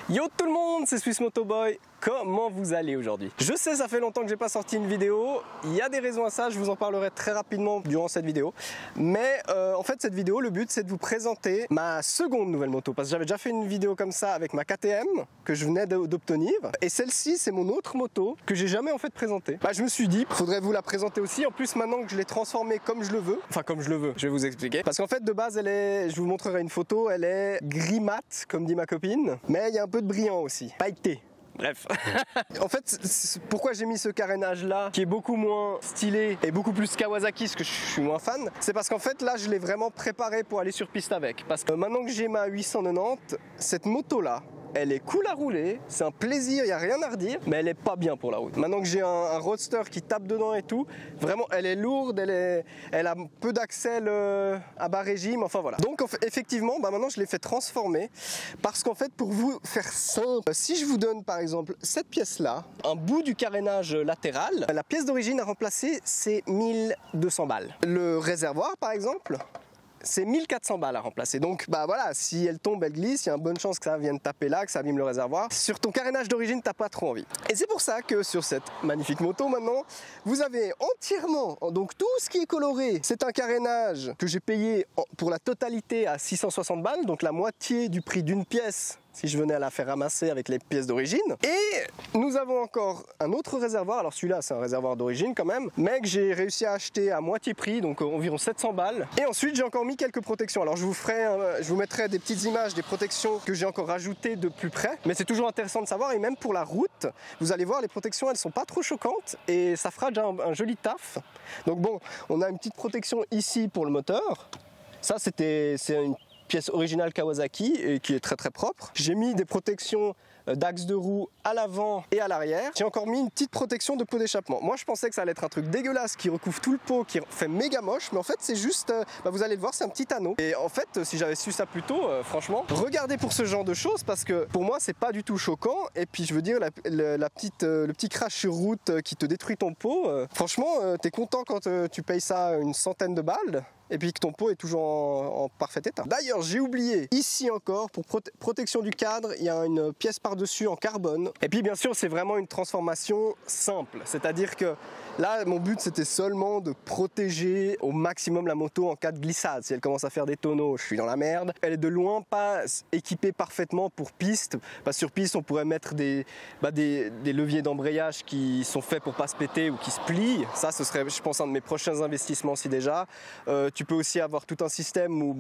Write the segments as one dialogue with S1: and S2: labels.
S1: Yo tout le monde, c'est Swiss Moto Boy. Comment vous allez aujourd'hui? Je sais, ça fait longtemps que j'ai pas sorti une vidéo. Il y a des raisons à ça, je vous en parlerai très rapidement durant cette vidéo. Mais en fait, cette vidéo, le but c'est de vous présenter ma seconde nouvelle moto. Parce que j'avais déjà fait une vidéo comme ça avec ma KTM que je venais d'obtenir. Et celle-ci, c'est mon autre moto que j'ai jamais en fait présentée. Je me suis dit, faudrait vous la présenter aussi. En plus, maintenant que je l'ai transformée comme je le veux, enfin comme je le veux, je vais vous expliquer. Parce qu'en fait, de base, elle est, je vous montrerai une photo, elle est gris mat, comme dit ma copine. Mais il y a un peu de brillant aussi, pailleté. Bref. En fait, pourquoi j'ai mis ce carénage là qui est beaucoup moins stylé et beaucoup plus Kawasaki, parce que je suis moins fan, c'est parce qu'en fait là je l'ai vraiment préparé pour aller sur piste avec. Parce que maintenant que j'ai ma 890, cette moto là, elle est cool à rouler, c'est un plaisir, il n'y a rien à redire, mais elle est pas bien pour la route. Maintenant que j'ai un roadster qui tape dedans et tout, vraiment elle est lourde, elle a peu d'accel à bas régime, enfin voilà. Donc effectivement, maintenant je l'ai fait transformer, parce qu'en fait pour vous faire simple, si je vous donne par exemple cette pièce là, un bout du carénage latéral, la pièce d'origine à remplacer c'est 1200 balles. Le réservoir par exemple, c'est 1400 balles à remplacer. Donc voilà, si elle tombe, elle glisse, il y a une bonne chance que ça vienne taper là, que ça abîme le réservoir. Sur ton carénage d'origine, t'as pas trop envie. Et c'est pour ça que sur cette magnifique moto maintenant, vous avez entièrement, donc tout ce qui est coloré, c'est un carénage que j'ai payé pour la totalité à 660 balles, donc la moitié du prix d'une pièce si je venais à la faire ramasser avec les pièces d'origine. Et nous avons encore un autre réservoir, alors celui-là c'est un réservoir d'origine quand même, mais que j'ai réussi à acheter à moitié prix, donc environ 700 balles. Et ensuite j'ai encore mis quelques protections, alors je vous mettrai des petites images des protections que j'ai encore rajoutées de plus près, mais c'est toujours intéressant de savoir, et même pour la route, vous allez voir les protections elles sont pas trop choquantes, et ça fera déjà un joli taf. Donc bon, on a une petite protection ici pour le moteur, ça c'est une pièce originale Kawasaki et qui est très très propre. J'ai mis des protections d'axe de roue à l'avant et à l'arrière. J'ai encore mis une petite protection de pot d'échappement. Moi je pensais que ça allait être un truc dégueulasse qui recouvre tout le pot, qui fait méga moche, mais en fait c'est juste, vous allez le voir, c'est un petit anneau. Et en fait si j'avais su ça plus tôt, franchement, regardez pour ce genre de choses, parce que pour moi c'est pas du tout choquant. Et puis je veux dire, le petit crash sur route qui te détruit ton pot, franchement t'es content quand tu payes ça une centaine de balles et puis que ton pot est toujours en parfait état. D'ailleurs j'ai oublié, ici encore, pour protection du cadre, il y a une pièce par-dessus en carbone. Et puis bien sûr c'est vraiment une transformation simple, c'est-à-dire que là mon but c'était seulement de protéger au maximum la moto en cas de glissade. Si elle commence à faire des tonneaux, je suis dans la merde. Elle est de loin pas équipée parfaitement pour piste, parce que sur piste on pourrait mettre des leviers d'embrayage qui sont faits pour pas se péter ou qui se plient. Ça ce serait, je pense, un de mes prochains investissements si déjà. Tu peux aussi avoir tout un système où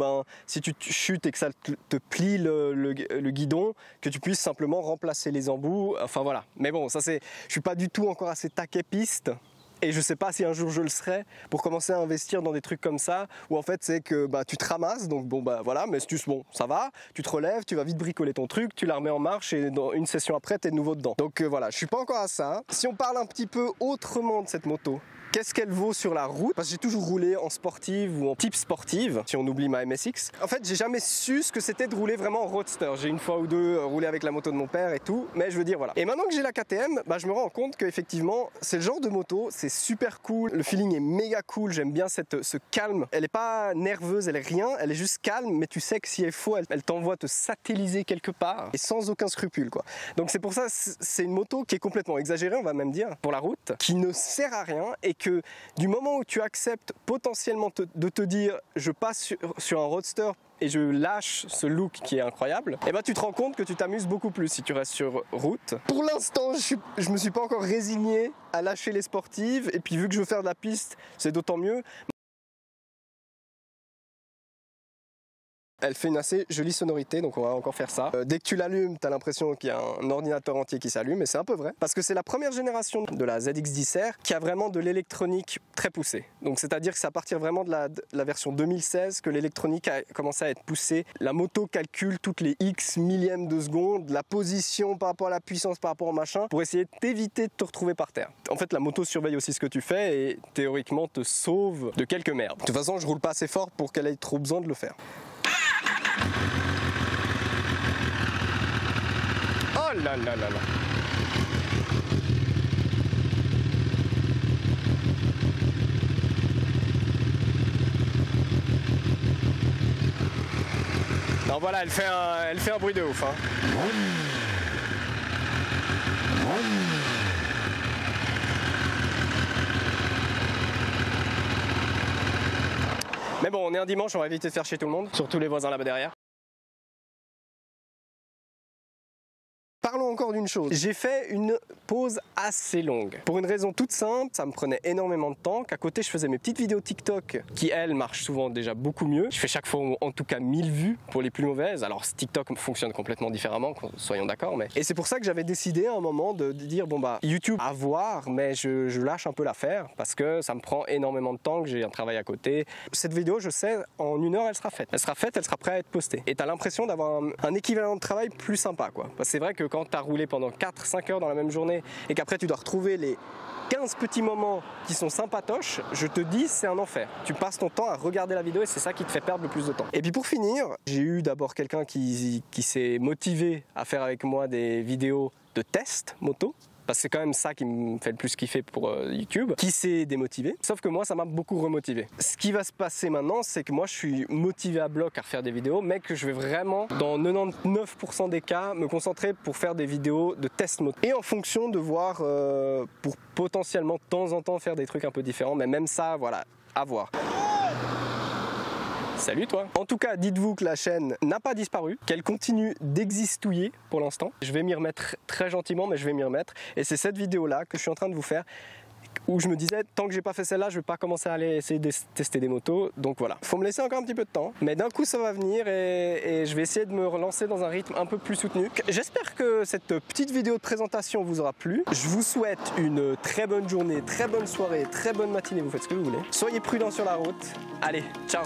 S1: si tu chutes et que ça te plie le guidon, que tu puisses simplement remplacer les embouts, enfin voilà. Mais bon, ça c'est, je suis pas du tout encore assez taquet piste. Et je sais pas si un jour je le serai pour commencer à investir dans des trucs comme ça, où en fait c'est que tu te ramasses, donc voilà, mais bon, ça va, tu te relèves, tu vas vite bricoler ton truc, tu la remets en marche et dans une session après t'es de nouveau dedans. Donc voilà, je suis pas encore à ça. Si on parle un petit peu autrement de cette moto, qu'est-ce qu'elle vaut sur la route? Parce que j'ai toujours roulé en sportive ou en type sportive, si on oublie ma MSX. En fait, j'ai jamais su ce que c'était de rouler vraiment en roadster. J'ai une fois ou deux roulé avec la moto de mon père et tout, mais je veux dire voilà. Et maintenant que j'ai la KTM, je me rends compte qu'effectivement, c'est le genre de moto, c'est super cool, le feeling est méga cool, j'aime bien ce calme. Elle est pas nerveuse, elle est rien, elle est juste calme, mais tu sais que si il faut, elle t'envoie te satelliser quelque part et sans aucun scrupule quoi. Donc c'est pour ça, c'est une moto qui est complètement exagérée, on va même dire, pour la route, qui ne sert à rien, et que du moment où tu acceptes potentiellement de te dire je passe sur un roadster et je lâche ce look qui est incroyable, et tu te rends compte que tu t'amuses beaucoup plus si tu restes sur route. Pour l'instant je me suis pas encore résigné à lâcher les sportives, et puis vu que je veux faire de la piste c'est d'autant mieux. Elle fait une assez jolie sonorité, donc on va encore faire ça. Dès que tu l'allumes, tu as l'impression qu'il y a un ordinateur entier qui s'allume, et c'est un peu vrai. Parce que c'est la première génération de la ZX10R qui a vraiment de l'électronique très poussée. Donc c'est-à-dire que c'est à partir vraiment de la version 2016 que l'électronique a commencé à être poussée. La moto calcule toutes les X millièmes de seconde, la position par rapport à la puissance, par rapport au machin, pour essayer d'éviter de te retrouver par terre. En fait, la moto surveille aussi ce que tu fais et théoriquement te sauve de quelques merdes. De toute façon, je roule pas assez fort pour qu'elle ait trop besoin de le faire. Oh là là là là. Non voilà, elle fait un bruit de ouf hein. Mais bon, on est un dimanche, on va éviter de faire chier tout le monde, surtout les voisins là-bas derrière. Parlons encore d'une chose, j'ai fait une pause assez longue. Pour une raison toute simple, ça me prenait énormément de temps, qu'à côté je faisais mes petites vidéos TikTok qui elles marchent souvent déjà beaucoup mieux. Je fais chaque fois en tout cas 1000 vues pour les plus mauvaises, alors TikTok fonctionne complètement différemment, soyons d'accord. Et c'est pour ça que j'avais décidé à un moment de dire bon bah YouTube à voir, mais je lâche un peu l'affaire parce que ça me prend énormément de temps, que j'ai un travail à côté. Cette vidéo je sais, en 1 heure elle sera faite. Elle sera faite, elle sera prête à être postée. Et t'as l'impression d'avoir un équivalent de travail plus sympa quoi. Parce que c'est vrai que quand tu as roulé pendant 4-5 heures dans la même journée et qu'après tu dois retrouver les 15 petits moments qui sont sympatoches, je te dis c'est un enfer. Tu passes ton temps à regarder la vidéo et c'est ça qui te fait perdre le plus de temps. Et puis pour finir, j'ai eu d'abord quelqu'un qui s'est motivé à faire avec moi des vidéos de test moto. Parce que c'est quand même ça qui me fait le plus kiffer pour YouTube, qui s'est démotivé. Sauf que moi, ça m'a beaucoup remotivé. Ce qui va se passer maintenant, c'est que moi, je suis motivé à bloc à refaire des vidéos, mais que je vais vraiment, dans 99% des cas, me concentrer pour faire des vidéos de test moto. Et en fonction de voir, pour potentiellement de temps en temps faire des trucs un peu différents, mais même ça, voilà, à voir. Salut toi! En tout cas, dites-vous que la chaîne n'a pas disparu, qu'elle continue d'existouiller pour l'instant. Je vais m'y remettre très gentiment, mais je vais m'y remettre. Et c'est cette vidéo-là que je suis en train de vous faire, où je me disais, tant que j'ai pas fait celle-là, je vais pas commencer à aller essayer de tester des motos. Donc voilà, faut me laisser encore un petit peu de temps. Mais d'un coup, ça va venir et je vais essayer de me relancer dans un rythme un peu plus soutenu. J'espère que cette petite vidéo de présentation vous aura plu. Je vous souhaite une très bonne journée, très bonne soirée, très bonne matinée, vous faites ce que vous voulez. Soyez prudents sur la route. Allez, ciao!